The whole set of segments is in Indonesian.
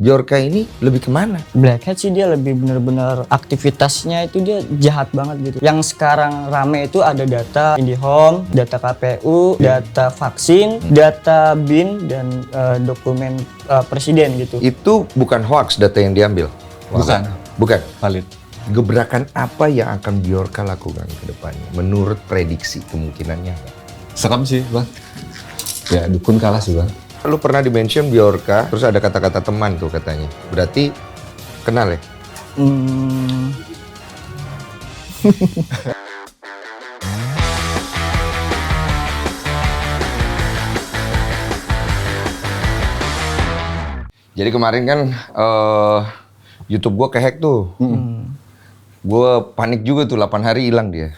Bjorka ini lebih kemana? Black Hat sih dia lebih bener-bener aktivitasnya itu dia jahat banget gitu. Yang sekarang rame itu ada data IndiHome, data KPU, data vaksin, data BIN, dan dokumen presiden gitu. Itu bukan hoax data yang diambil? Bukan. Bukan? Valid. Gebrakan apa yang akan Bjorka lakukan ke depannya? Menurut prediksi kemungkinannya? Serem sih bang. Ya dukun kalah sih bang. Lu pernah di-mention Bjorka, terus ada kata-kata teman tuh katanya. Berarti kenal ya? Jadi kemarin kan YouTube gua kehack tuh. Gua panik juga tuh, 8 hari hilang dia.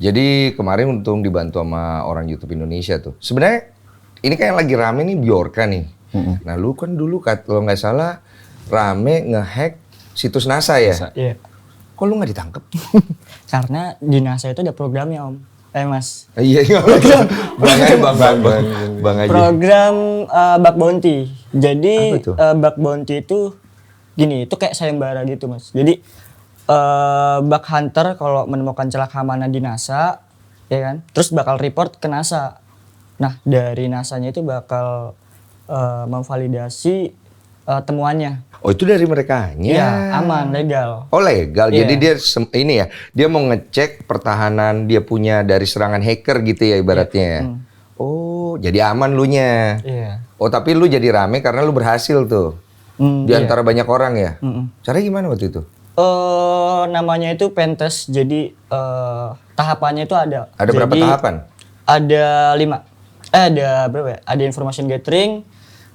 Jadi kemarin untung dibantu sama orang YouTube Indonesia tuh. Sebenarnya ini kan yang lagi rame nih Bjorka nih. Nah lu kan dulu kalau nggak salah rame ngehack situs NASA ya? Iya. Kok lu nggak ditangkap? Karena di NASA itu ada programnya Om. Mas. Iya, bang aja. Program bug bounty. Jadi Apa tuh? bug bounty itu gini, itu kayak sayembara gitu Mas. Jadi bug hunter kalau menemukan celah keamanan di NASA, ya kan, terus bakal report ke NASA. Nah dari NASA-nya itu bakal memvalidasi temuannya. Oh itu dari merekanya? Iya, aman, legal. Oh legal, Iya. jadi dia ini ya, dia mau ngecek pertahanan dia punya dari serangan hacker gitu ya ibaratnya. Oh jadi aman lu nya. Iya. Oh tapi lu jadi rame karena lu berhasil tuh. Di Iya. antara banyak orang ya? Caranya gimana waktu itu? Namanya itu pentest, jadi tahapannya itu ada. Ada berapa Jadi, tahapan? Ada 5. Ada berapa ya? Ada information gathering,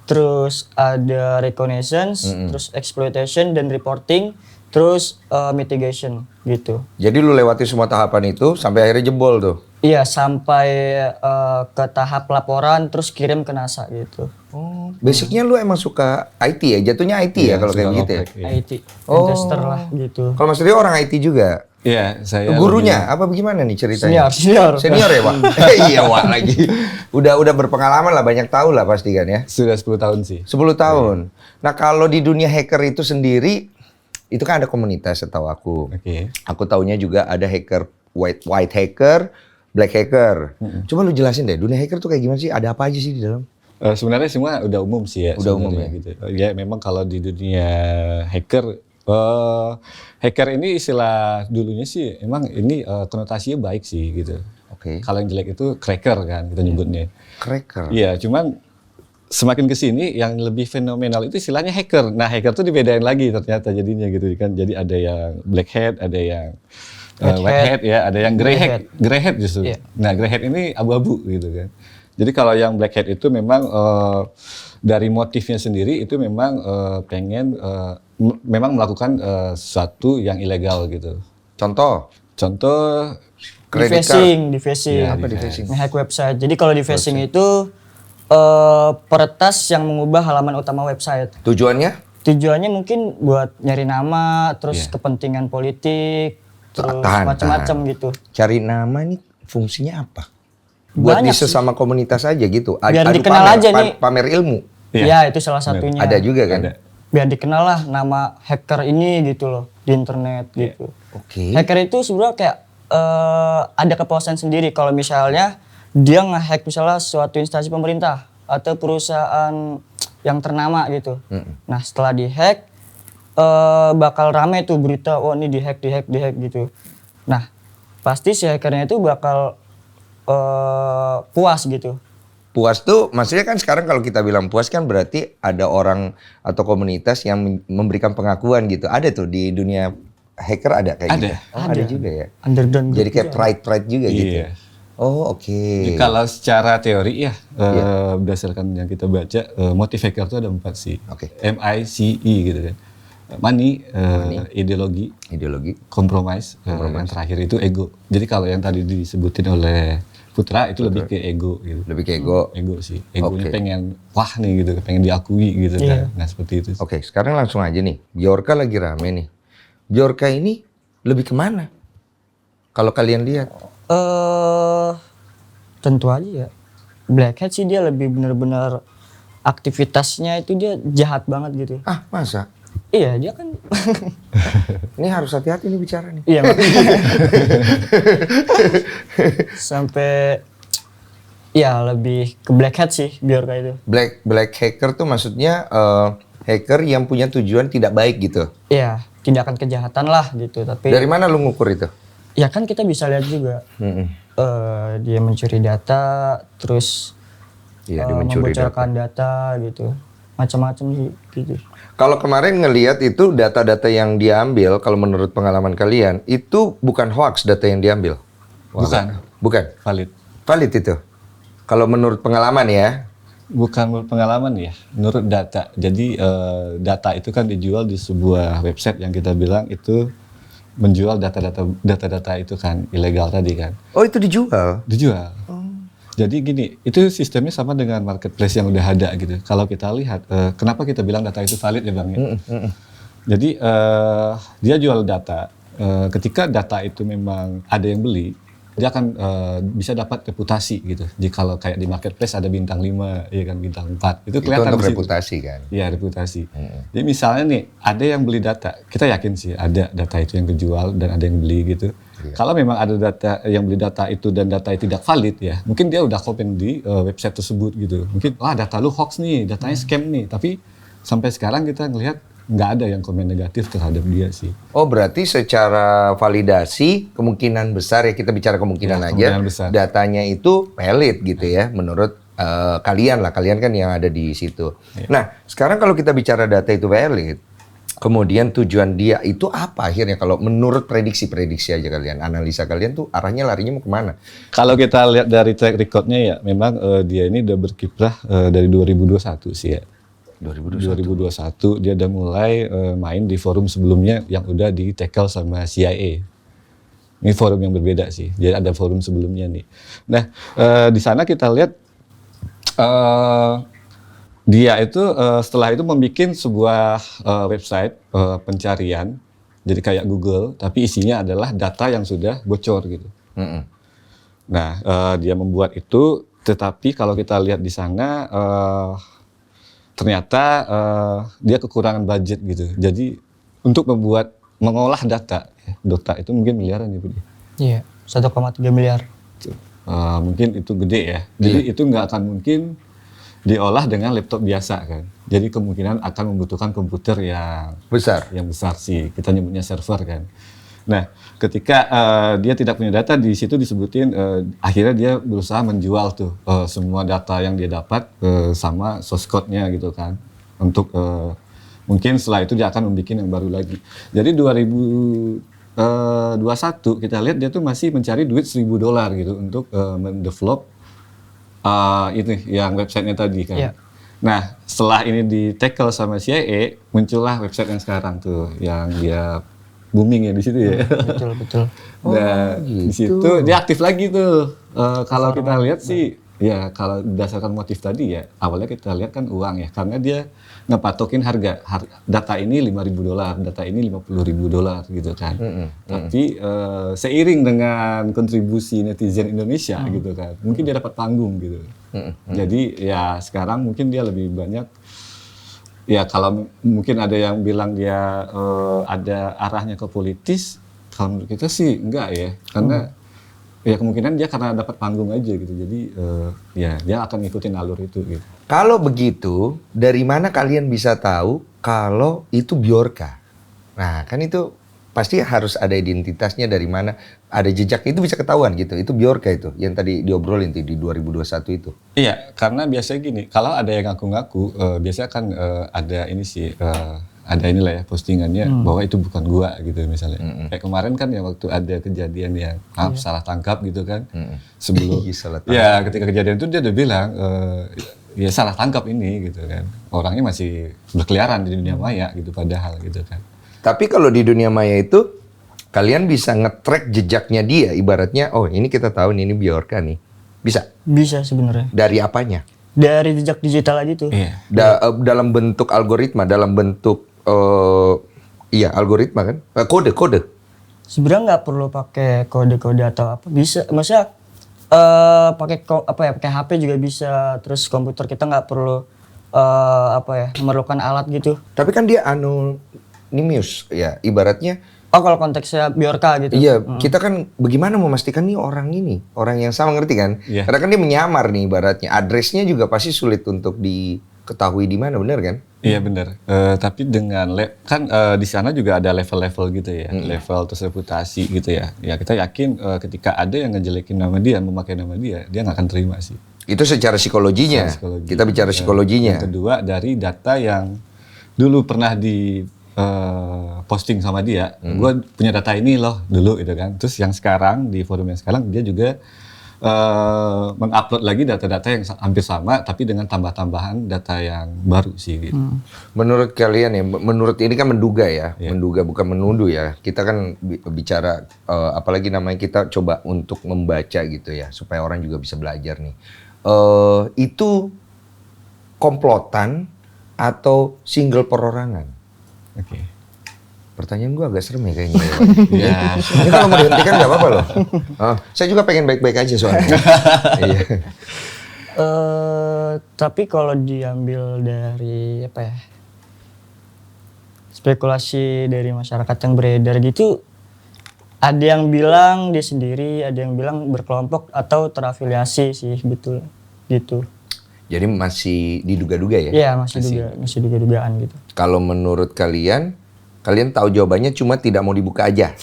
terus ada reconnaissance, terus exploitation dan reporting, terus mitigation gitu. Jadi lu lewati semua tahapan itu sampai akhirnya jebol tuh? Iya, sampai ke tahap laporan terus kirim ke NASA gitu. Oh, basicnya lu emang suka IT ya? Jatuhnya IT ya kalau kayak suka gitu ya? ngoprek, iya. IT, pentester lah gitu. Kalau Mas Rio orang IT juga? Iya, saya Gurunya apa bagaimana nih ceritanya? Senior. Senior ya, Pak? Iya, Wak lagi. Udah berpengalaman lah, banyak tahu lah pasti kan ya? sudah 10 tahun sih. 10 tahun. Nah, kalau di dunia hacker itu sendiri, itu kan ada komunitas setahu aku. Oke. Aku taunya juga ada hacker, white hacker, black hacker. Coba lu jelasin deh, dunia hacker tuh kayak gimana sih? Ada apa aja sih di dalam? Sebenarnya semua udah umum sih ya. Udah umum sebenarnya ya? Gitu. Ya memang kalau di dunia hacker, hacker ini istilah dulunya sih, emang ini konotasinya baik sih gitu. Oke. Kalau yang jelek itu cracker kan kita nyebutnya. Cracker. Iya, cuman semakin kesini yang lebih fenomenal itu istilahnya hacker. Nah hacker tuh dibedain lagi ternyata jadinya gitu kan. Jadi ada yang black hat, ada yang white hat ya, ada yang grey hat. Grey hat justru. Iya. Nah grey hat ini abu-abu gitu kan. Jadi kalau yang black hat itu memang dari motifnya sendiri itu memang pengen memang melakukan sesuatu yang ilegal gitu. Contoh, Contoh credit card. Di phishing. Iya, Apa di phishing? Nge-hack website. Jadi kalau di phishing itu peretas yang mengubah halaman utama website. Tujuannya? Tujuannya mungkin buat nyari nama, terus kepentingan politik, terus Tahan. macam-macam gitu. Cari nama nih fungsinya apa? Buat di Banyak sih. sesama komunitas aja gitu. Biar Adu dikenal pamer, aja nih. Pamer ilmu. Ya itu salah satunya. Ada juga kan? Ada. Biar dikenal lah nama hacker ini gitu loh di internet gitu. Oke. Hacker itu sebenarnya kayak ada kepuasan sendiri kalau misalnya dia nge-hack misalnya suatu instansi pemerintah atau perusahaan yang ternama gitu. Nah setelah di-hack bakal rame tuh berita, oh ini di-hack gitu. Nah pasti si hackernya itu bakal puas gitu. Puas tuh maksudnya kan sekarang kalau kita bilang puas kan berarti ada orang atau komunitas yang memberikan pengakuan gitu. Ada tuh di dunia hacker ada kayak Ada. gitu. Oh, ada juga ya. Underground Jadi group kayak juga. pride juga gitu. Iya. Oh, oke. Jadi kalau secara teori ya, berdasarkan yang kita baca, motif hacker itu ada 4 sih. Oke. MICE gitu kan. Money, ideologi, compromise, yang terakhir itu ego. Jadi kalau yang tadi disebutin oleh Putra itu lebih ke ego gitu. Lebih ke ego. Ego sih. Egonya Oke. pengen wah nih gitu, pengen diakui gitu kan. Nah seperti itu. Oke, sekarang langsung aja nih. Bjorka lagi rame nih. Bjorka ini lebih kemana? Kalau kalian lihat. Tentu aja ya. Black Hat sih dia lebih benar-benar aktivitasnya itu dia jahat banget gitu. Ah, masa? Iya, dia kan Ini harus hati-hati nih bicara nih. iya makanya. Sampai ya lebih ke black hat sih Bjorka itu. Black hacker tuh maksudnya hacker yang punya tujuan tidak baik gitu. Iya, tindakan kejahatan lah gitu. Tapi Dari mana lu ngukur itu? ya kan kita bisa lihat juga dia mencuri data, terus Iya, dia mencuri membocorkan data gitu, macam-macam sih gitu. Kalau kemarin ngelihat itu data-data yang diambil, kalau menurut pengalaman kalian, itu bukan hoax data yang diambil? Bukan. Bukan? Valid. Valid itu? Kalau menurut pengalaman ya? Bukan menurut pengalaman ya, menurut data. Jadi data itu kan dijual di sebuah website yang kita bilang itu menjual data-data itu kan ilegal tadi kan. Oh, itu dijual? Dijual. Jadi gini, itu sistemnya sama dengan marketplace yang udah ada gitu. Kalau kita lihat, kenapa kita bilang data itu valid ya Bang ya? Jadi dia jual data. Ketika data itu memang ada yang beli, dia akan bisa dapat reputasi gitu. Jadi kalau kayak di marketplace ada bintang 5, ya kan bintang 4. Itu kelihatan untuk di situ. reputasi kan? Iya, reputasi. Jadi misalnya nih, ada yang beli data. Kita yakin sih ada data itu yang kejual dan ada yang beli gitu. Kalau memang ada data yang beli data itu dan data itu tidak valid ya, mungkin dia udah komen di website tersebut gitu. Mungkin, wah data lu hoax nih, datanya scam nih. Tapi sampai sekarang kita ngelihat nggak ada yang komen negatif terhadap dia sih. Oh, berarti secara validasi kemungkinan besar ya, kita bicara kemungkinan Ya, aja, kemungkinan besar. datanya itu valid gitu ya, menurut kalian lah, kalian kan yang ada di situ. Nah, sekarang kalau kita bicara data itu valid, kemudian tujuan dia itu apa akhirnya? Kalau menurut prediksi aja kalian, analisa kalian tuh arahnya larinya mau kemana? Kalau kita lihat dari track recordnya ya, memang dia ini udah berkiprah dari 2021 sih ya. 2021 dia udah mulai main di forum sebelumnya yang udah di tackle sama CIA. Ini forum yang berbeda sih. Jadi ada forum sebelumnya nih. Nah di sana kita lihat dia itu setelah itu membuat sebuah website pencarian, jadi kayak Google, tapi isinya adalah data yang sudah bocor gitu. Nah dia membuat itu, tetapi kalau kita lihat di sana ternyata dia kekurangan budget gitu. Jadi untuk mengolah data itu mungkin miliaran ya Bu. Iya, 1,3 miliar. Mungkin itu gede ya. Jadi itu nggak akan mungkin diolah dengan laptop biasa kan. Jadi kemungkinan akan membutuhkan komputer yang besar sih. Kita nyebutnya server kan. Nah, ketika dia tidak punya data, di situ disebutin akhirnya dia berusaha menjual tuh semua data yang dia dapat sama source code-nya gitu kan. Untuk mungkin setelah itu dia akan membuat yang baru lagi. Jadi 2021 kita lihat dia tuh masih mencari duit $1.000 gitu untuk mendevelop ini yang websitenya tadi kan. Yeah. Nah setelah ini di tackle sama CIA, muncullah website yang sekarang tuh yang dia booming ya di situ ya. Betul. Nah di situ dia aktif lagi tuh. Kalau kita lihat sih, ya kalau berdasarkan motif tadi ya, awalnya kita lihat kan uang ya, karena dia ngepatokin harga data ini $5.000, data ini $50.000 gitu kan. Tapi seiring dengan kontribusi netizen Indonesia gitu kan, mungkin dia dapat panggung gitu. Jadi ya sekarang mungkin dia lebih banyak, ya kalau mungkin ada yang bilang dia ada arahnya ke politis, kalau menurut kita sih enggak ya, karena ya kemungkinan dia karena dapat panggung aja gitu, jadi ya dia akan ngikutin alur itu gitu. Kalau begitu, dari mana kalian bisa tahu kalau itu Bjorka? Nah, kan itu pasti harus ada identitasnya, dari mana, ada jejaknya, itu bisa ketahuan gitu. Itu Bjorka itu, yang tadi diobrolin tuh di 2021 itu. Iya, karena biasanya gini, kalau ada yang ngaku-ngaku, biasanya kan ada ini sih, ada inilah ya postingannya bahwa itu bukan gua gitu misalnya. Kayak kemarin kan ya waktu ada kejadian yang salah tangkap gitu kan. Sebelum Salah tangkap. ya ketika kejadian itu dia udah bilang ya salah tangkap ini gitu kan. Orangnya masih berkeliaran di dunia maya gitu padahal gitu kan. Tapi kalau di dunia maya itu, kalian bisa nge-track jejaknya dia, ibaratnya, oh ini kita tahu nih, ini Bjorka nih. Bisa? Bisa sebenarnya. Dari apanya? Dari jejak digital aja tuh. Iya. Dalam bentuk algoritma, dalam bentuk algoritma kan? Kode. Sebenarnya nggak perlu pakai kode-kode atau apa, bisa. Maksudnya pakai HP juga bisa. Terus komputer kita nggak perlu memerlukan alat gitu. Tapi kan dia anonymous ya, ibaratnya. Oh kalau konteksnya Bjorka gitu. Iya, kita kan bagaimana memastikan nih orang ini, orang yang sama, ngerti kan? Iya. Karena kan dia menyamar nih ibaratnya, addressnya juga pasti sulit untuk diketahui di mana, benar kan? Iya benar. Tapi dengan di sana juga ada level-level gitu ya, level terus reputasi gitu ya. Ya kita yakin ketika ada yang ngejelekin nama dia, memakai nama dia nggak akan terima sih. Itu secara psikologinya. Psikologi. Kita bicara psikologinya. Yang kedua dari data yang dulu pernah di posting sama dia, gue punya data ini loh dulu gitu kan. Terus yang sekarang di forum yang sekarang dia juga mengupload lagi data-data yang hampir sama tapi dengan tambah-tambahan data yang baru sih gitu. Menurut kalian ya, menurut ini kan menduga ya, Iya. menduga bukan menuduh ya. Kita kan bicara, apalagi namanya kita coba untuk membaca gitu ya, supaya orang juga bisa belajar nih. Itu komplotan atau single perorangan? Oke. Pertanyaan gue agak serem ya kayaknya. Ya. Ini kalau mau dihentikan nggak apa-apa loh. Saya juga pengen baik-baik aja soalnya. Iya. Tapi kalau diambil dari spekulasi dari masyarakat yang beredar gitu, ada yang bilang dia sendiri, ada yang bilang berkelompok atau terafiliasi sih, betul gitu. Jadi masih diduga-duga ya? Iya masih duga-dugaan gitu. Kalau menurut kalian tahu jawabannya cuma tidak mau dibuka aja.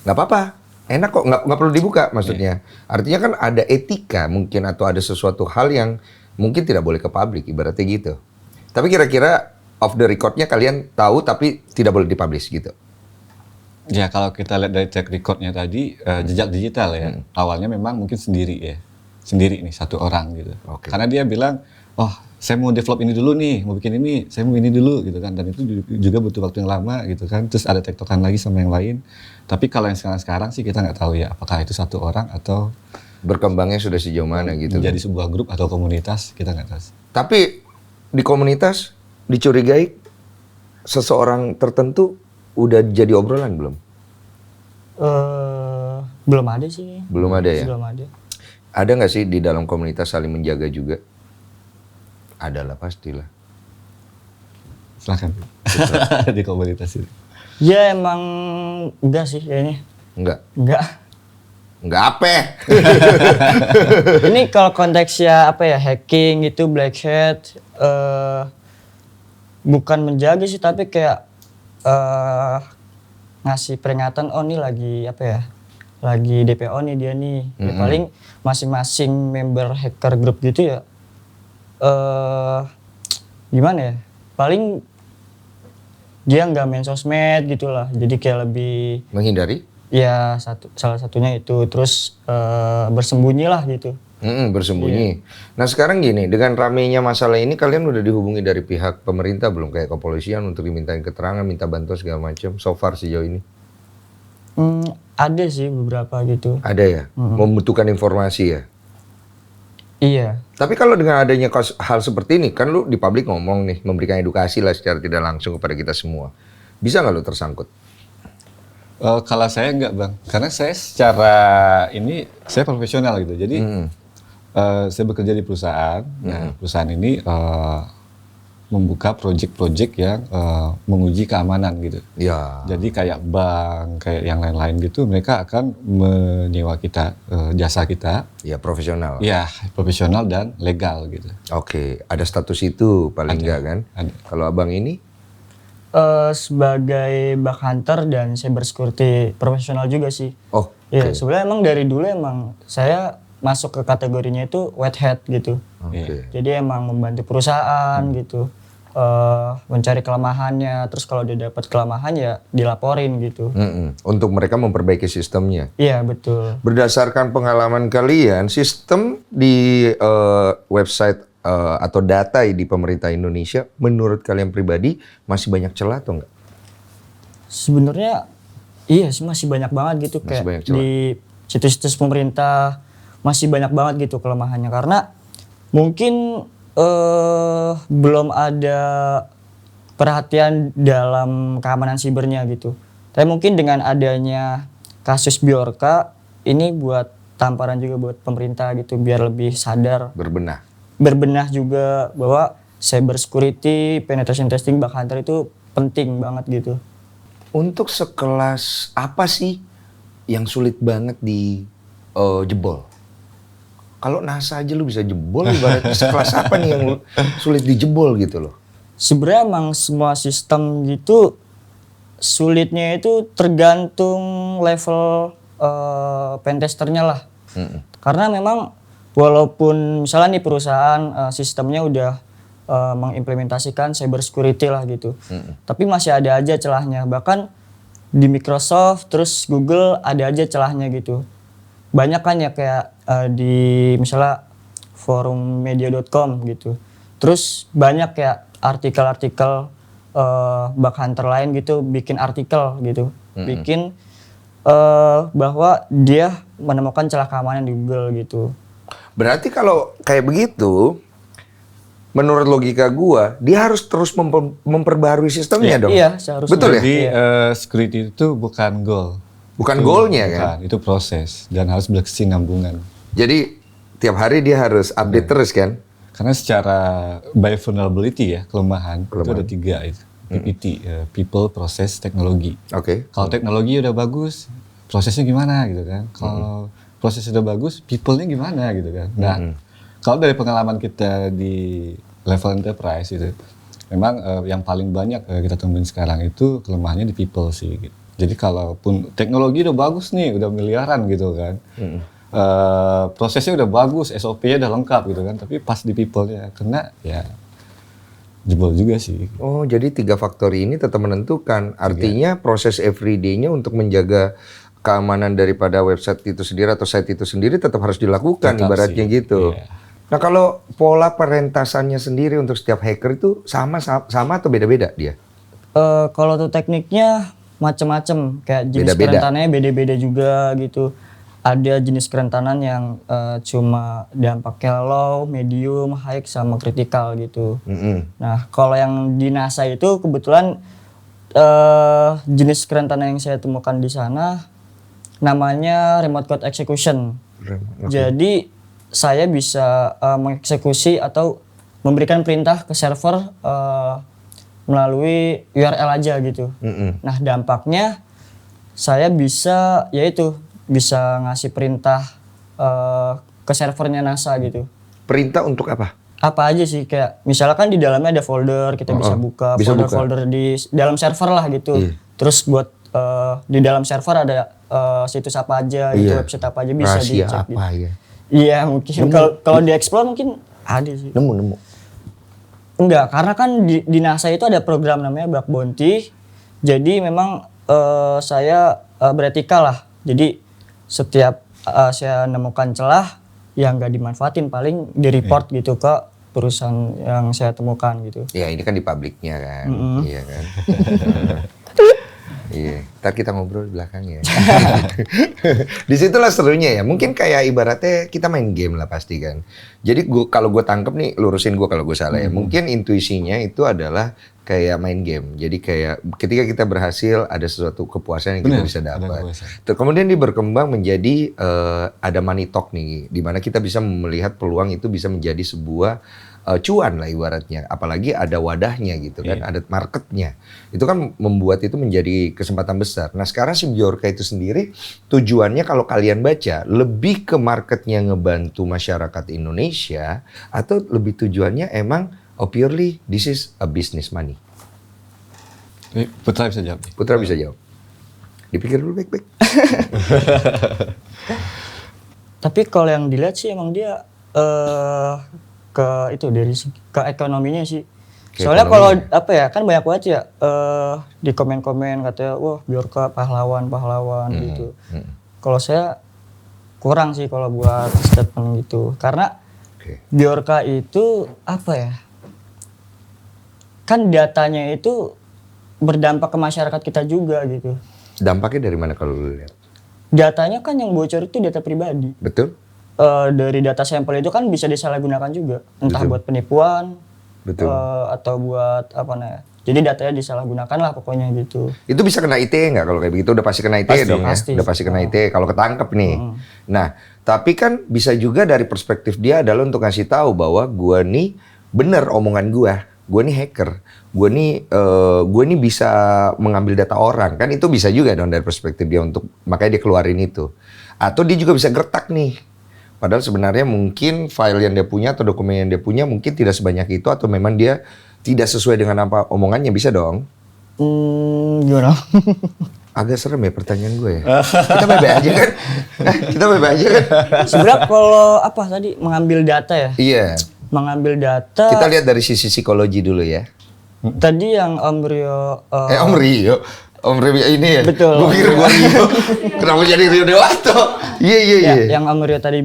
Nggak apa-apa, enak kok, nggak perlu dibuka maksudnya. Artinya kan ada etika mungkin atau ada sesuatu hal yang mungkin tidak boleh ke publik, ibaratnya gitu. Tapi kira-kira off the record-nya kalian tahu tapi tidak boleh dipublish gitu. Ya kalau kita lihat dari track record-nya tadi, jejak digital ya, awalnya memang mungkin sendiri nih satu orang gitu. Oke. Karena dia bilang, oh saya mau develop ini dulu nih, mau bikin ini, saya mau ini dulu gitu kan. Dan itu juga butuh waktu yang lama gitu kan. Terus ada tektokan lagi sama yang lain. Tapi kalau yang sekarang sih kita nggak tahu ya, apakah itu satu orang atau Berkembangnya sudah sejauh mana gitu. menjadi sebuah grup atau komunitas, kita nggak tahu. Tapi di komunitas dicurigai seseorang tertentu udah jadi obrolan belum? Belum ada sih. Belum ada ya? Belum ada. Ada nggak sih di dalam komunitas saling menjaga juga? Ada lah pastilah. Silahkan di komunitas ini. Ya emang enggak sih kayaknya. Enggak. Enggak apa? Ini kalau konteksnya hacking itu black hat, bukan menjaga sih tapi kayak ngasih peringatan, oh ini lagi DPO nih dia nih. Ya paling masing-masing member hacker group gitu ya, gimana ya, paling dia nggak main sosmed gitulah, jadi kayak lebih Menghindari? ya salah satunya itu, terus bersembunyi lah gitu. Bersembunyi. Nah sekarang gini, dengan ramainya masalah ini kalian udah dihubungi dari pihak pemerintah belum? Kayak kepolisian untuk dimintain keterangan, minta bantuan segala macam. So far sejauh ini? Ada sih beberapa gitu. Ada ya? Membutuhkan informasi ya? Iya. Tapi kalau dengan adanya hal seperti ini, kan lu di publik ngomong nih, memberikan edukasi lah secara tidak langsung kepada kita semua. Bisa nggak lu tersangkut? Kalau saya enggak bang, karena saya secara ini saya profesional gitu. Jadi saya bekerja di perusahaan. Nah, perusahaan ini membuka proyek-proyek yang menguji keamanan gitu. Ya. Jadi kayak bank, kayak yang lain-lain gitu, mereka akan menyewa kita jasa kita. Ya profesional. Ya profesional dan legal gitu. Oke, ada status itu paling enggak kan? Ada. Kalau abang ini? Sebagai bug hunter dan cyber security profesional juga sih. Oh, Iya, sebenarnya emang dari dulu emang saya masuk ke kategorinya itu white hat gitu. Oke. Jadi emang membantu perusahaan gitu, mencari kelemahannya. Terus kalau dia dapat kelemahan ya dilaporin gitu. Untuk mereka memperbaiki sistemnya. Iya betul. Berdasarkan pengalaman kalian, sistem di website atau data di pemerintah Indonesia, menurut kalian pribadi masih banyak celah atau enggak? Sebenarnya iya sih masih banyak banget gitu, Masih kayak banyak celah. di situs-situs pemerintah masih banyak banget gitu kelemahannya, karena mungkin belum ada perhatian dalam keamanan sibernya gitu. Tapi mungkin dengan adanya kasus Bjorka ini buat tamparan juga buat pemerintah gitu, biar lebih sadar, Berbenah. berbenah juga bahwa cyber security, penetration testing, bug hunter itu penting banget gitu. Untuk sekelas apa sih yang sulit banget di jebol? Kalau NASA aja lu bisa jebol, ibaratnya sekelas apa nih yang sulit dijebol gitu loh? Sebenarnya emang semua sistem gitu sulitnya itu tergantung level pentesternya lah. Karena memang walaupun misalnya nih perusahaan sistemnya udah mengimplementasikan cyber security lah gitu, tapi masih ada aja celahnya. Bahkan di Microsoft terus Google ada aja celahnya gitu. Banyak kan ya kayak di misalnya forum media.com gitu. Terus banyak kayak artikel-artikel bug hunter lain gitu bikin artikel gitu. Bikin bahwa dia menemukan celah keamanan di Google gitu. Berarti kalau kayak begitu, menurut logika gua, dia harus terus memperbarui sistemnya dong. Iya, seharusnya. Betul ya? Jadi security itu bukan goal. Bukan goalnya kan? Bukan, itu proses dan harus berkesinambungan. Jadi tiap hari dia harus update terus kan? Karena secara by vulnerability ya, kelemahan. Itu ada 3 itu. PPT, people, process, teknologi. Oke. Kalau teknologi udah bagus, prosesnya gimana gitu kan. Kalau prosesnya udah bagus, people-nya gimana gitu kan. Nah, kalau dari pengalaman kita di level enterprise itu, memang yang paling banyak kita temuin sekarang itu kelemahannya di people sih gitu. Jadi kalaupun teknologi udah bagus nih, udah miliaran gitu kan, prosesnya udah bagus, SOP-nya udah lengkap gitu kan, tapi pas di people-nya kena ya jebol juga sih. Oh, jadi 3 faktor ini tetap menentukan. Artinya proses everyday-nya untuk menjaga keamanan daripada website itu sendiri atau site itu sendiri tetap harus dilakukan, Tetap ibaratnya sih, gitu. iya. Nah, kalau pola perentasannya sendiri untuk setiap hacker itu sama atau beda-beda dia? Kalau tuh tekniknya macam-macam, kayak jenis Beda-beda. kerentanannya beda-beda juga gitu. Ada jenis kerentanan yang cuma dampaknya low, medium, high, sama critical gitu. Nah, kalau yang di NASA itu kebetulan jenis kerentanan yang saya temukan di sana namanya remote code execution. Jadi saya bisa mengeksekusi atau memberikan perintah ke server melalui URL aja gitu. Nah, dampaknya saya bisa yaitu bisa ngasih perintah ke servernya NASA gitu. Perintah untuk apa? Apa aja sih, kayak misalkan di dalamnya ada folder, kita bisa buka bisa folder-folder di dalam server lah gitu. Terus buat di dalam server ada situs apa aja gitu, website apa aja bisa Rahasia dicek apa gitu. ya? Iya, mungkin kalau di explore mungkin ada sih. Nemu. Enggak, karena kan di NASA itu ada program namanya Bug Bounty. Jadi memang saya beretika lah. Jadi setiap saya nemukan celah yang nggak dimanfaatin, paling di-report gitu ke perusahaan yang saya temukan gitu. Ya, ini kan di publiknya kan. Iya kan. Iya, ntar kita ngobrol di belakang ya. Disitulah serunya ya. Mungkin kayak ibaratnya kita main game lah pasti kan. Jadi kalau gue tangkep nih, lurusin gue kalau gue salah ya. Mungkin intuisinya itu adalah kayak main game. Jadi kayak ketika kita berhasil ada sesuatu kepuasan yang kita bisa dapat. Kemudian dia berkembang menjadi ada money talk nih, di mana kita bisa melihat peluang itu bisa menjadi sebuah cuan lah ibaratnya, apalagi ada wadahnya gitu kan, ada marketnya. Itu kan membuat itu menjadi kesempatan besar. Nah sekarang si Bjorka itu sendiri tujuannya kalau kalian baca lebih ke marketnya ngebantu masyarakat Indonesia atau lebih tujuannya emang purely this is a business money? Putra bisa jawab. Putra bisa jawab. Dipikir dulu baik-baik. Tapi kalau yang dilihat sih emang dia ke itu dari ke ekonominya sih. Soalnya kalau apa ya, kan banyak banget ya di komen-komen katanya wah Bjorka pahlawan gitu. Kalau saya kurang sih kalau buat statement gitu. Karena Bjorka itu apa ya? Kan datanya itu berdampak ke masyarakat kita juga gitu. Dampaknya dari mana kalau lu lihat? Datanya kan yang bocor itu data pribadi. Betul? Dari data sampel itu kan bisa disalahgunakan juga, entah buat penipuan, atau buat apa namanya. Jadi datanya disalahgunakan lah pokoknya gitu. Itu bisa kena ITE nggak kalau kayak begitu? Udah pasti kena ITE dong ya? Udah pasti kena ITE kalau ketangkep nih. Nah, tapi kan bisa juga dari perspektif dia adalah untuk ngasih tahu bahwa gua nih bener omongan gue nih hacker, gue nih bisa mengambil data orang, kan itu bisa juga dong dari perspektif dia untuk makanya dia keluarin itu. Atau dia juga bisa gertak nih, padahal sebenarnya mungkin file yang dia punya atau dokumen yang dia punya mungkin tidak sebanyak itu, atau memang dia tidak sesuai dengan apa omongannya, bisa dong. Gimana? Agak serem ya pertanyaan gue ya. Kita bebek aja kan? Kita bebek aja kan? Sebenarnya kalau apa tadi mengambil data ya? Iya. Mengambil data. Kita lihat dari sisi psikologi dulu ya. Tadi yang Om Rio. Om Rio. Om Rio ini ya? Betul. Gue pikir gue Rio. Kenapa jadi Rio Dewanto? Iya. Ya, yang Om Rio tadi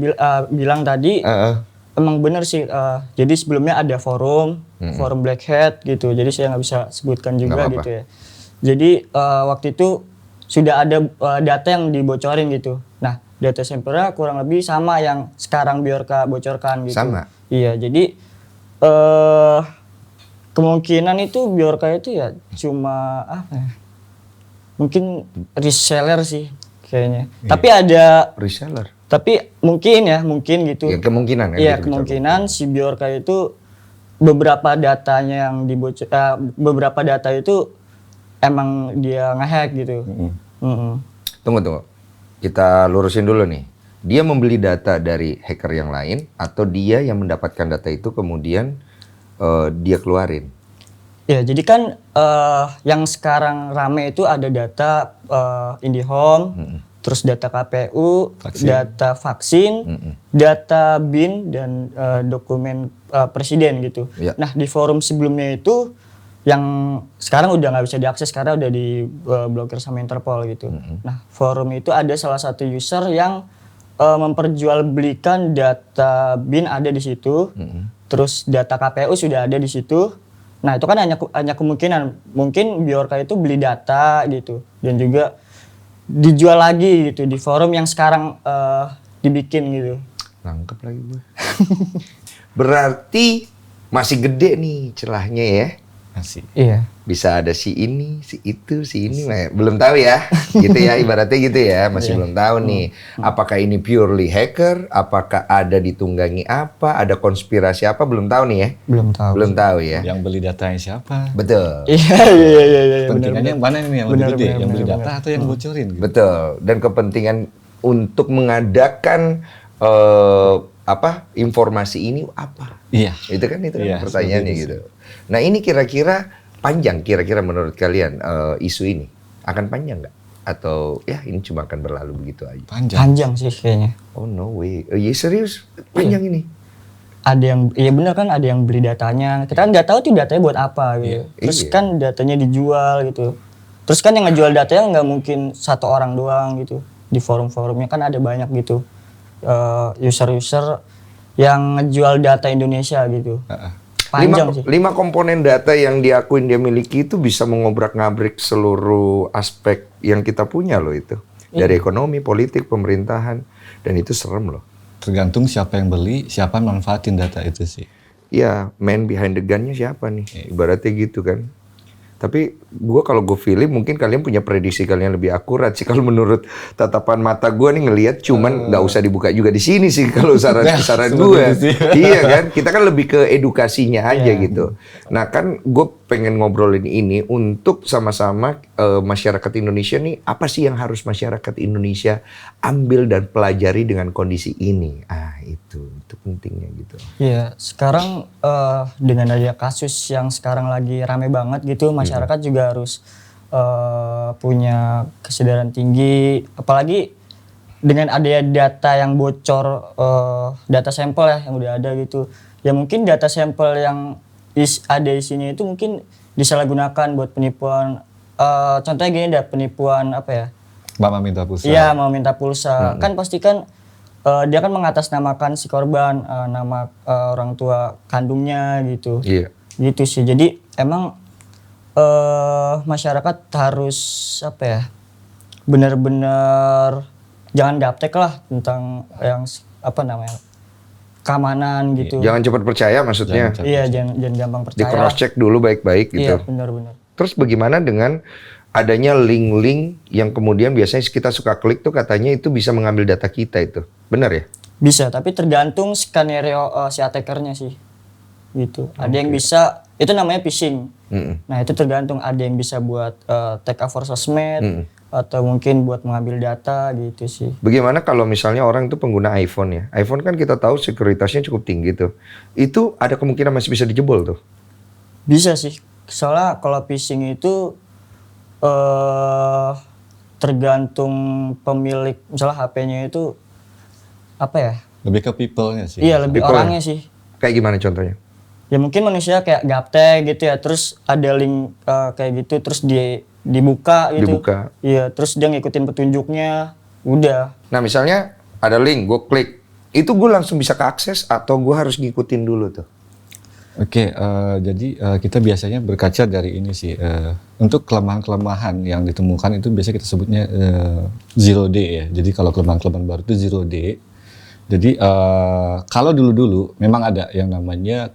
bilang tadi. Emang bener sih. Jadi sebelumnya ada forum Black Hat gitu. Jadi saya nggak bisa sebutkan juga gitu ya. Jadi waktu itu sudah ada data yang dibocorin gitu. Nah, data sampelnya kurang lebih sama yang sekarang Bjorka bocorkan gitu. Sama? Iya, jadi kemungkinan itu Bjorka itu ya cuma apa ya? Mungkin reseller sih kayaknya. Iya. Tapi ada reseller. Tapi mungkin gitu. Ya, kemungkinan kan. Iya, kemungkinan si Bjorka itu beberapa datanya yang beberapa data itu emang dia ngehack gitu. Tunggu. Kita lurusin dulu nih. Dia membeli data dari hacker yang lain atau dia yang mendapatkan data itu kemudian dia keluarin? Ya, jadi kan yang sekarang rame itu ada data IndiHome, terus data KPU, data vaksin, data BIN dan dokumen presiden gitu. Ya. Nah, di forum sebelumnya itu yang sekarang udah nggak bisa diakses karena udah diblokir sama Interpol gitu. Nah, forum itu ada salah satu user yang memperjualbelikan data BIN ada di situ, terus data KPU sudah ada di situ. Nah, itu kan hanya kemungkinan mungkin Bjorka itu beli data gitu dan juga dijual lagi gitu di forum yang sekarang dibikin gitu. Nangkep lagi gue. Berarti masih gede nih celahnya ya. Masih. Iya. Bisa ada si ini, si itu, si ini. Belum tahu ya. Gitu ya, ibaratnya gitu ya. Masih belum tahu nih. Apakah ini purely hacker? Apakah ada ditunggangi apa? Ada konspirasi apa? Belum tahu nih ya. Belum tahu ya. Yang beli datanya siapa? Betul. Iya. Kepentingannya yang mana nih yang lebih gede? Yang beli data atau yang bocorin? Gitu? Betul. Dan kepentingan untuk mengadakan informasi ini apa? Iya. Itu kan pertanyaannya gitu. Nah, ini kira-kira panjang menurut kalian isu ini akan panjang nggak? Atau ya ini cuma akan berlalu begitu aja? Panjang sih kayaknya. Oh no way. Oh iya serius panjang ini. Ada yang, iya benar kan ada yang beli datanya. Kita kan nggak tahu tuh datanya buat apa gitu. Terus kan datanya dijual gitu. Terus kan yang ngejual datanya nggak mungkin satu orang doang gitu. Di forum-forumnya kan ada banyak gitu user-user yang ngejual data Indonesia gitu. Panjang sih. 5 komponen data yang diakuin dia miliki itu bisa mengobrak-ngabrik seluruh aspek yang kita punya loh itu. Dari ekonomi, politik, pemerintahan. Dan itu serem loh. Tergantung siapa yang beli, siapa yang manfaatin data itu sih. Iya, man behind the gun-nya siapa nih? Ibaratnya gitu kan. Tapi kalau gue feeling mungkin kalian punya prediksi kalian lebih akurat sih. Kalau menurut tatapan mata gue nih ngelihat cuman nggak usah dibuka juga di sini sih kalau saran gue. Iya kan, kita kan lebih ke edukasinya aja gitu. Nah kan gue pengen ngobrolin ini untuk sama-sama masyarakat Indonesia nih, apa sih yang harus masyarakat Indonesia ambil dan pelajari dengan kondisi ini? Itu pentingnya gitu. Iya, sekarang dengan ada kasus yang sekarang lagi rame banget gitu, masyarakat juga harus punya kesadaran tinggi, apalagi dengan adanya data yang bocor, data sampel ya yang udah ada gitu. Ya mungkin data sampel yang ada di sini itu mungkin disalahgunakan buat penipuan. Contohnya gini, ada penipuan apa ya? Mama minta pulsa. Iya, mau minta pulsa. Kan pasti kan dia kan mengatasnamakan si korban, nama orang tua kandungnya gitu. Iya. Gitu sih. Jadi emang masyarakat harus apa ya? Benar-benar jangan gaptek lah tentang yang apa namanya? Keamanan gitu. Jangan cepat percaya maksudnya. Iya, jangan gampang percaya. Di cross check dulu baik-baik gitu. Iya, benar-benar. Terus bagaimana dengan adanya link-link yang kemudian biasanya kita suka klik tuh katanya itu bisa mengambil data kita itu. Benar ya? Bisa, tapi tergantung skenario si attackernya sih. gitu. Ada yang bisa, itu namanya phishing. Nah itu tergantung, ada yang bisa buat take over sosmed atau mungkin buat mengambil data gitu sih. Bagaimana kalau misalnya orang itu pengguna iPhone ya? iPhone kan kita tahu sekuritasnya cukup tinggi tuh. Itu ada kemungkinan masih bisa dijebol tuh? Bisa sih, soalnya kalau phishing itu tergantung pemilik, misalnya HP-nya itu apa ya? Lebih ke people-nya sih. Iya, lebih People-nya. orangnya sih. Kayak gimana contohnya? Ya mungkin manusia kayak gaptek gitu ya, terus ada link kayak gitu, terus dibuka gitu. Dibuka. Iya, terus dia ngikutin petunjuknya, udah. Nah misalnya ada link, gue klik. Itu gue langsung bisa keakses atau gue harus ngikutin dulu tuh? Oke, jadi kita biasanya berkaca dari ini sih. Untuk kelemahan-kelemahan yang ditemukan itu biasanya kita sebutnya zero day ya. Jadi kalau kelemahan-kelemahan baru itu zero day. Jadi kalau dulu-dulu memang ada yang namanya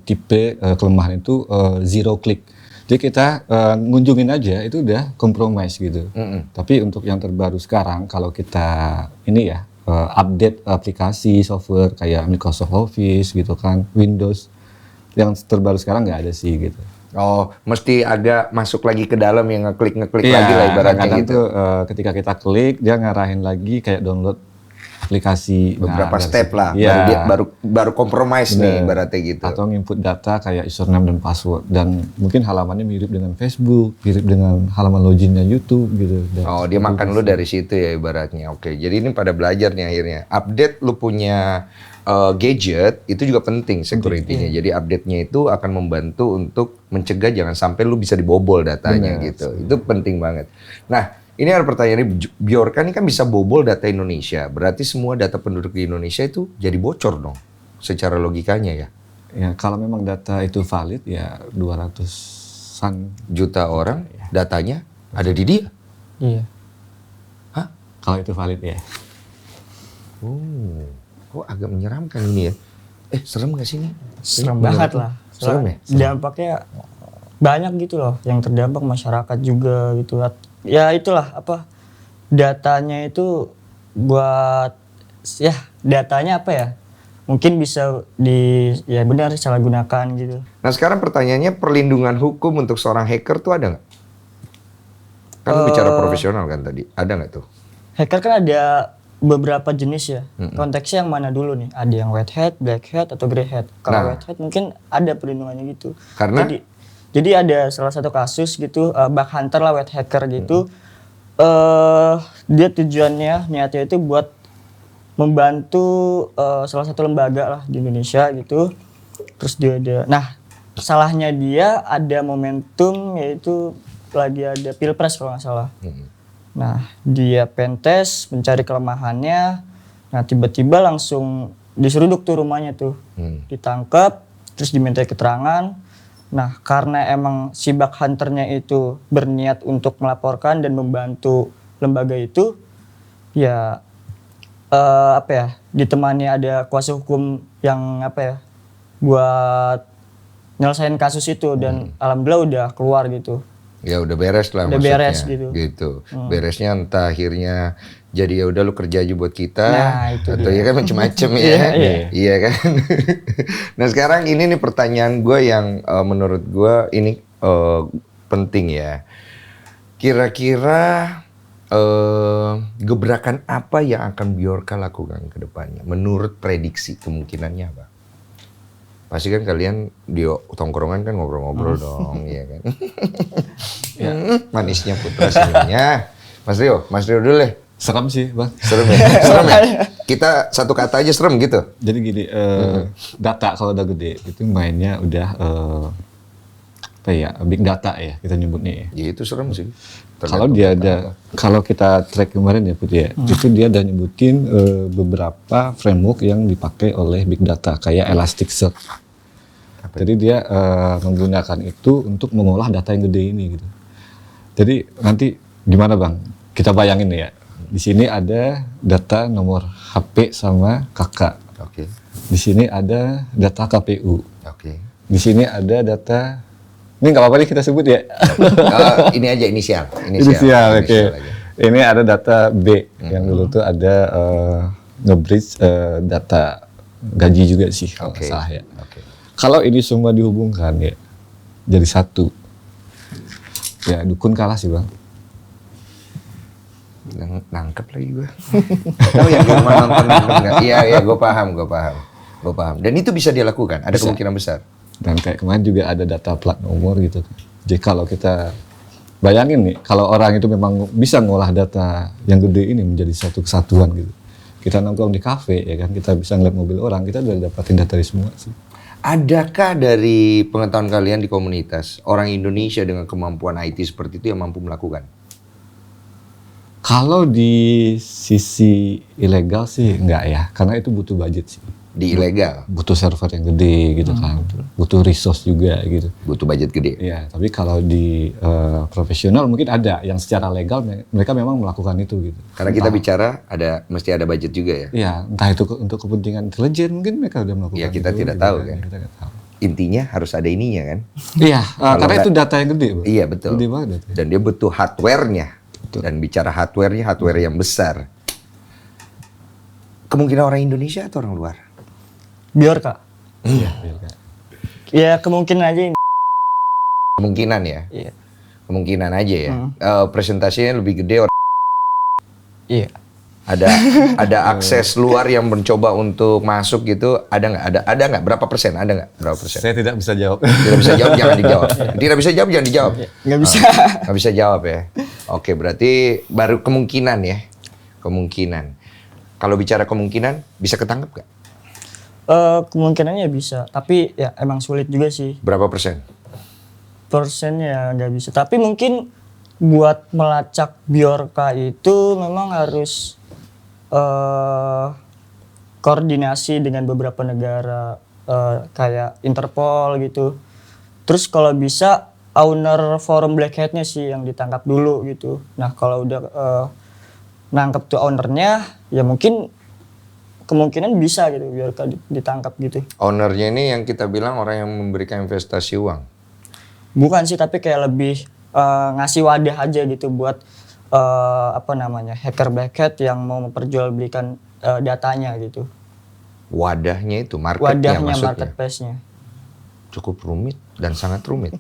tipe kelemahan itu zero click. Jadi kita ngunjungin aja itu udah compromise gitu. Tapi untuk yang terbaru sekarang kalau kita ini ya update aplikasi software kayak Microsoft Office gitu kan, Windows, yang terbaru sekarang nggak ada sih gitu. Oh, mesti agak masuk lagi ke dalam yang ngeklik Iya, lagi lah ibaratnya kadang gitu. tuh ketika kita klik dia ngarahin lagi kayak download aplikasi. Beberapa dari step situ. lah, Iya. baru compromise nih Bener. ibaratnya gitu. Atau nginput data kayak username dan password, dan mungkin halamannya mirip dengan Facebook, mirip dengan halaman loginnya YouTube gitu. Dan Oh, dia makan lu dari situ ya ibaratnya. Oke, jadi ini pada belajar nih akhirnya. Update lu punya gadget itu juga penting security-nya. Jadi update-nya itu akan membantu untuk mencegah jangan sampai lu bisa dibobol datanya gitu. Itu penting banget. Nah, ini ada pertanyaan nih, Bjorka ini kan bisa bobol data Indonesia. Berarti semua data penduduk di Indonesia itu jadi bocor dong secara logikanya ya. ya kalau memang data itu valid ya 200-an Juta orang datanya ada di dia. Iya. Hah? kalau itu valid ya. Oh, kok agak menyeramkan ini ya. Serem gak sih ini? Serem Ini banget menurut lah. lu? Serem ya? Dampaknya banyak gitu loh, yang terdampak masyarakat juga gitu. Ya itulah apa, datanya itu buat ya datanya apa ya? Mungkin bisa ya benar salah gunakan gitu. Nah sekarang pertanyaannya, perlindungan hukum untuk seorang hacker tuh ada nggak? Kan lu bicara profesional kan tadi, ada nggak tuh? Hacker kan ada beberapa jenis ya. Konteksnya yang mana dulu nih? Ada yang white hat, black hat, atau grey hat. Kalau Nah. white hat mungkin ada perlindungannya gitu. Karena? Jadi ada salah satu kasus gitu, bug hunter lah, white hacker gitu. Dia tujuannya, niatnya itu buat membantu salah satu lembaga lah di Indonesia gitu. Terus nah salahnya dia ada momentum, yaitu lagi ada pilpres kalau nggak salah. Nah, dia pentes, mencari kelemahannya. Nah, tiba-tiba langsung diseruduk tuh rumahnya tuh. Ditangkap, terus diminta keterangan. Nah, karena emang si bug hunternya itu berniat untuk melaporkan dan membantu lembaga itu, ya ditemani ada kuasa hukum yang buat nyelesain kasus itu, dan alhamdulillah udah keluar gitu. Ya udah beres lah Udah maksudnya. beres gitu. Beresnya entah akhirnya jadi ya udah lu kerja aja buat kita, Nah, itu atau ya kan macem-macem ya. Iya. Iya kan. Nah sekarang ini nih pertanyaan gue yang menurut gue ini penting ya. Kira-kira gebrakan apa yang akan Bjorka lakukan ke depannya? Menurut prediksi kemungkinannya apa? Pasti kan kalian di tongkrongan kan ngobrol-ngobrol dong, iya kan? Manisnya putra senyumnya. Mas Rio dulu deh. Serem sih bang. Serem ya? Serem ya? Kita satu kata aja serem gitu? Jadi gini, data kalau udah gede itu mainnya udah big data ya kita nyebutnya ya. Ya itu serem sih. Kalau dia ada, kalau kita track kemarin ya Putih ya, itu dia ada nyebutin beberapa framework yang dipakai oleh big data kayak Elasticsearch. Jadi dia menggunakan itu untuk mengolah data yang gede ini gitu. Jadi nanti gimana bang? Kita bayangin ya, di sini ada data nomor HP sama kakak. Oke. Di sini ada data KPU. Oke. Di sini ada data. Ini nggak apa-apa nih kita sebut ya. Ini aja inisial. Inisial, oke. aja. Ini ada data B yang dulu tuh ada nge-bridge data gaji juga sih kalau nggak salah ya. Oke. Kalau ini semua dihubungkan ya jadi satu, ya dukun kalah sih Bang. Nangkep lagi gue. Tahu yang di rumah nonton enggak? Iya, gue paham. Dan itu bisa dia lakukan, ada kemungkinan besar. Dan kayak kemarin juga ada data plat nomor gitu. Jadi kalau kita bayangin nih, kalau orang itu memang bisa ngolah data yang gede ini menjadi satu kesatuan gitu. Kita nongkrong di kafe ya kan, kita bisa ngeliat mobil orang, kita udah dapatin data dari semua sih. Adakah dari pengetahuan kalian di komunitas orang Indonesia dengan kemampuan IT seperti itu yang mampu melakukan? Kalau di sisi ilegal sih enggak ya, karena itu butuh budget sih. Di ilegal? Butuh server yang gede gitu kan, butuh resource juga gitu. Butuh budget gede? Iya, tapi kalau di profesional mungkin ada yang secara legal mereka memang melakukan itu gitu. Karena kita bicara mesti ada budget juga ya? Iya, entah itu untuk kepentingan intelijen mungkin mereka udah melakukan. Ya kita itu, tidak gitu tahu kan. Kita nggak tahu. Intinya harus ada ininya kan? Iya, karena itu data yang gede, Bang. Iya betul. Gede banget datanya. Dan dia butuh hardware-nya. Betul. Dan bicara hardware-nya, hardware yang besar. Kemungkinan orang Indonesia atau orang luar? Biorka. Iya. Ya kemungkinan aja. Kemungkinan ya? Iya. Kemungkinan aja ya? Presentasinya lebih gede orang. Iya. Ada akses luar yang mencoba untuk masuk gitu, ada nggak? Berapa persen? Ada nggak? Berapa persen? Saya tidak bisa jawab. Tidak bisa jawab, jangan dijawab. Tidak bisa jawab, jangan dijawab. Nggak bisa. Nggak bisa jawab ya. Oke, berarti baru kemungkinan ya. Kemungkinan. Kalau bicara kemungkinan, bisa ketangkep nggak? Kemungkinannya bisa, tapi ya emang sulit juga sih. Berapa persen? Persennya nggak bisa, tapi mungkin buat melacak Biorka itu memang harus koordinasi dengan beberapa negara kayak Interpol gitu. Terus kalau bisa owner forum Black Hat-nya sih yang ditangkap dulu gitu. Nah kalau udah nangkep tuh ownernya, ya mungkin kemungkinan bisa gitu Biorka ditangkap gitu. Ownernya ini yang kita bilang orang yang memberikan investasi uang. Bukan sih, tapi kayak lebih ngasih wadah aja gitu buat hacker Black Hat yang mau memperjualbelikan datanya gitu. Wadahnya itu, marketnya Wadahnya, maksudnya. marketplace-nya. Cukup rumit dan sangat rumit.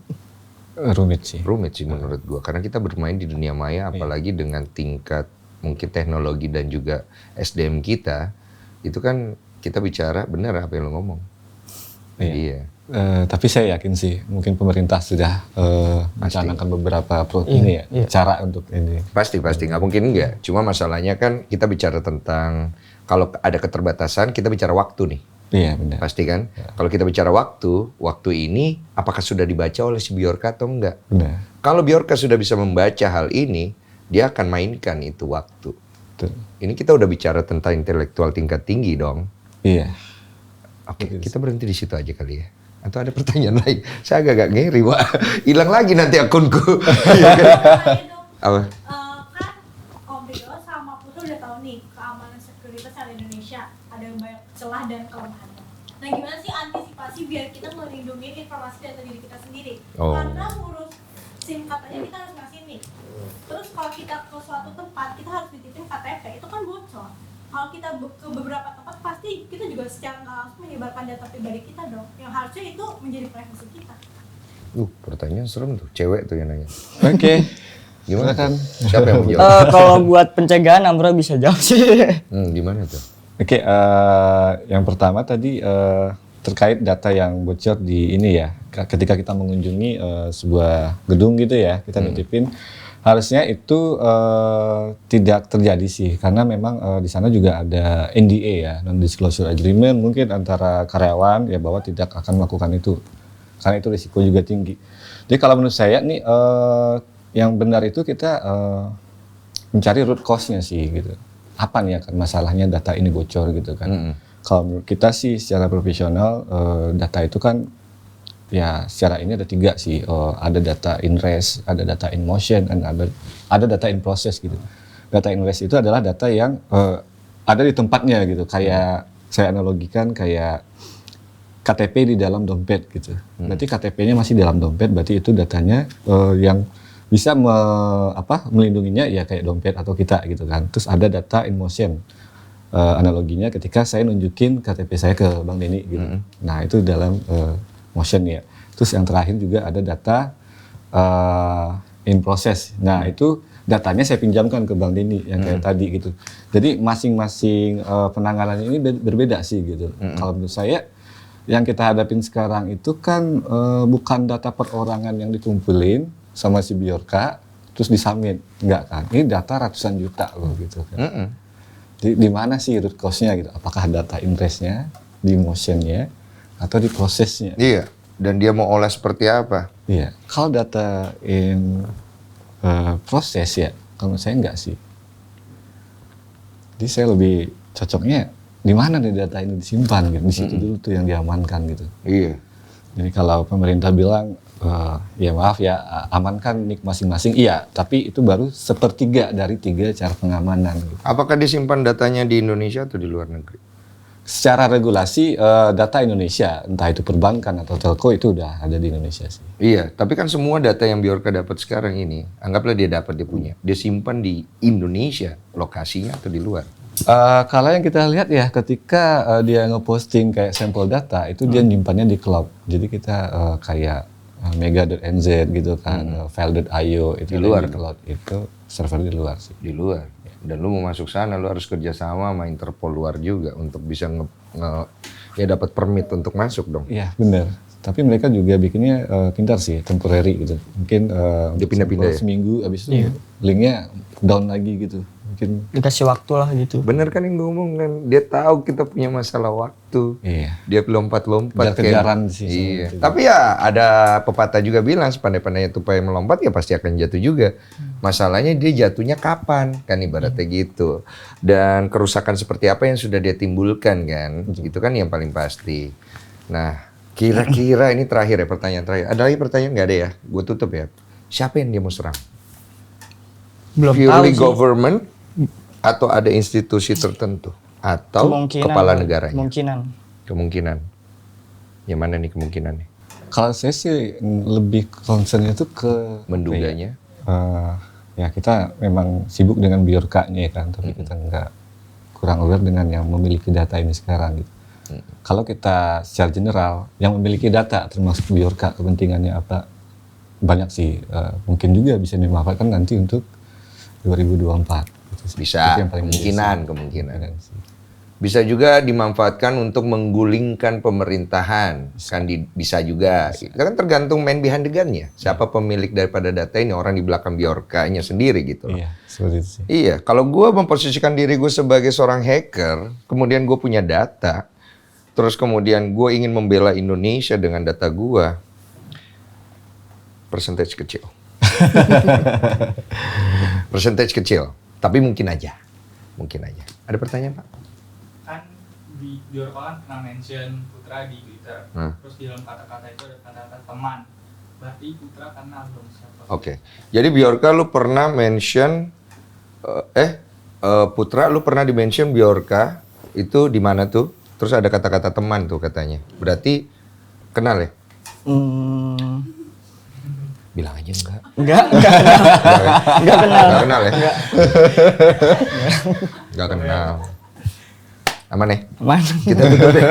Rumit sih. Rumit sih menurut gua, karena kita bermain di dunia maya, apalagi dengan tingkat mungkin teknologi dan juga SDM kita, itu kan kita bicara benar apa yang lo ngomong. Iya. Tapi saya yakin sih, mungkin pemerintah sudah mencanangkan beberapa ini ya, cara untuk ini. Pasti, nggak mungkin enggak. Cuma masalahnya kan kita bicara tentang, kalau ada keterbatasan, kita bicara waktu nih. Iya benar. Pasti kan? Ya. Kalau kita bicara waktu ini, apakah sudah dibaca oleh si Biorka atau enggak? Benar. Kalau Biorka sudah bisa membaca hal ini, dia akan mainkan itu waktu. Betul. Ini kita udah bicara tentang intelektual tingkat tinggi dong. Iya. Oke, kita berhenti di situ aja kali ya. Atau ada pertanyaan lain? Saya agak ngeri, Wak. Hilang lagi nanti akunku. Apa? Kan Om Ridho sama Putu udah tahu nih keamanan sekuritas di Indonesia ada banyak celah dan kelemahannya. Nah, gimana sih antisipasi biar kita melindungi informasi data diri kita sendiri? Karena ngurus SIM card aja kita harus ngasih nih. Terus kalau kita ke suatu tempat kita harus dititipin KTP, itu kan bocor. Kalau kita ke beberapa tempat pasti kita juga secara nggak langsung menyebarkan data pribadi kita dong. Yang harusnya itu menjadi privasi kita. Pertanyaan serem tuh, cewek tuh yang nanya. Oke. Gimana kan? Siapa yang mau jawab? Kalau buat pencegahan Amra bisa jawab sih. Gimana tuh? Oke, yang pertama tadi terkait data yang bocor di ini ya. Ketika kita mengunjungi sebuah gedung gitu ya, kita nitipin. Harusnya itu tidak terjadi sih, karena memang di sana juga ada NDA ya, non-disclosure agreement mungkin antara karyawan ya bahwa tidak akan melakukan itu, karena itu risiko juga tinggi. Jadi kalau menurut saya nih yang benar itu kita mencari root cause-nya sih gitu. Apa nih akan masalahnya data ini bocor gitu kan? Kalau menurut kita sih secara profesional data itu kan ya secara ini ada 3 sih, ada data in rest, ada data in motion, dan ada data in process gitu. Data in rest itu adalah data yang ada di tempatnya gitu, kayak saya analogikan kayak KTP di dalam dompet gitu. Berarti KTP-nya masih dalam dompet, berarti itu datanya yang bisa melindunginya ya kayak dompet atau kita gitu kan. Terus ada data in motion. Analoginya ketika saya nunjukin KTP saya ke Bang Denny gitu. Nah, itu dalam motion ya. Terus yang terakhir juga ada data in process. Nah itu datanya saya pinjamkan ke Bang Denny yang kayak tadi gitu. Jadi masing-masing penanganan ini berbeda sih gitu. Kalau menurut saya yang kita hadapin sekarang itu kan bukan data perorangan yang dikumpulin sama si Bjorka terus disubmit, enggak kan? Ini data ratusan juta loh gitu kan. Di mana sih root cause-nya gitu? Apakah data interest-nya, di motion-nya, atau di prosesnya? Iya. Dan dia mau olah seperti apa? Iya. Kalau data in proses ya, kalau menurut saya enggak sih. Jadi saya lebih cocoknya di mana nih data ini disimpan gitu. Di situ dulu tuh yang diamankan gitu. Iya. Jadi kalau pemerintah bilang ya maaf ya amankan nik masing-masing, iya, tapi itu baru 1/3 dari 3 cara pengamanan. Gitu. Apakah disimpan datanya di Indonesia atau di luar negeri? Secara regulasi data Indonesia, entah itu perbankan atau telco itu udah ada di Indonesia sih. Iya, tapi kan semua data yang Bjorka dapat sekarang ini, anggaplah dia punya, dia simpan di Indonesia, lokasinya atau di luar? Kalau yang kita lihat ya ketika dia ngeposting kayak sampel data itu dia nyimpannya di cloud. Jadi kita kayak mega.nz gitu kan, file.io itu Di luar di cloud, itu server di luar sih. Di luar. Dan lu mau masuk sana, lu harus kerjasama sama Interpol luar juga untuk bisa ya dapat permit untuk masuk dong. Iya benar. Tapi mereka juga bikinnya pintar sih, temporary gitu. Mungkin Dia pindah-pindah ya? seminggu abis itu linknya down lagi gitu. Mungkin Dikasih waktu lah gitu. Bener kan yang gue omong kan, dia tahu kita punya masalah waktu. iya. Dia lompat-lompat. Kejar-kejaran sih. Iya. Gitu. Tapi ya ada pepatah juga bilang sepandai-pandainya tupai melompat ya pasti akan jatuh juga. Masalahnya dia jatuhnya kapan kan ibaratnya gitu. Dan kerusakan seperti apa yang sudah dia timbulkan kan. Itu kan yang paling pasti. Nah kira-kira ini terakhir ya, pertanyaan terakhir. Ada lagi pertanyaan nggak ada ya? Gue tutup ya. Siapa yang dia mau serang? Belum tahu Purely sih. government atau ada institusi tertentu atau kepala negaranya? Kemungkinan. Yang mana nih kemungkinannya? Kalau saya sih lebih concernnya itu ke Menduganya? ya kita memang sibuk dengan Bjorka-nya kan, tapi kita kurang aware dengan yang memiliki data ini sekarang gitu. Kalau kita secara general yang memiliki data termasuk Bjorka kepentingannya apa, banyak sih mungkin juga bisa dimanfaatkan nanti untuk 2024. Gitu sih. Bisa, Itu yang paling kemungkinan. Bisa juga dimanfaatkan untuk menggulingkan pemerintahan, kan bisa juga. Kita kan tergantung main behind the gun-nya. Siapa pemilik daripada data ini, orang di belakang Bjorka-nya sendiri gitu loh. Iya, seperti itu sih. Iya, kalau gue memposisikan diri gue sebagai seorang hacker, kemudian gue punya data, terus kemudian gue ingin membela Indonesia dengan data gue, persentase kecil. Persentase kecil, tapi mungkin aja. Ada pertanyaan Pak? Kan di Bjorka kan pernah mention Putra di Twitter. Terus di dalam kata-kata itu ada kata-kata teman. Berarti Putra kenal dong siapa? Oke. Jadi Bjorka lu pernah mention Putra lu pernah di-mention Bjorka itu di mana tuh? Terus ada kata-kata teman tuh katanya. Berarti kenal ya? Bilang aja enggak. Enggak kenal. Enggak kenal ya? Enggak kenal. Aman ya? Aman. Kita tutup deh.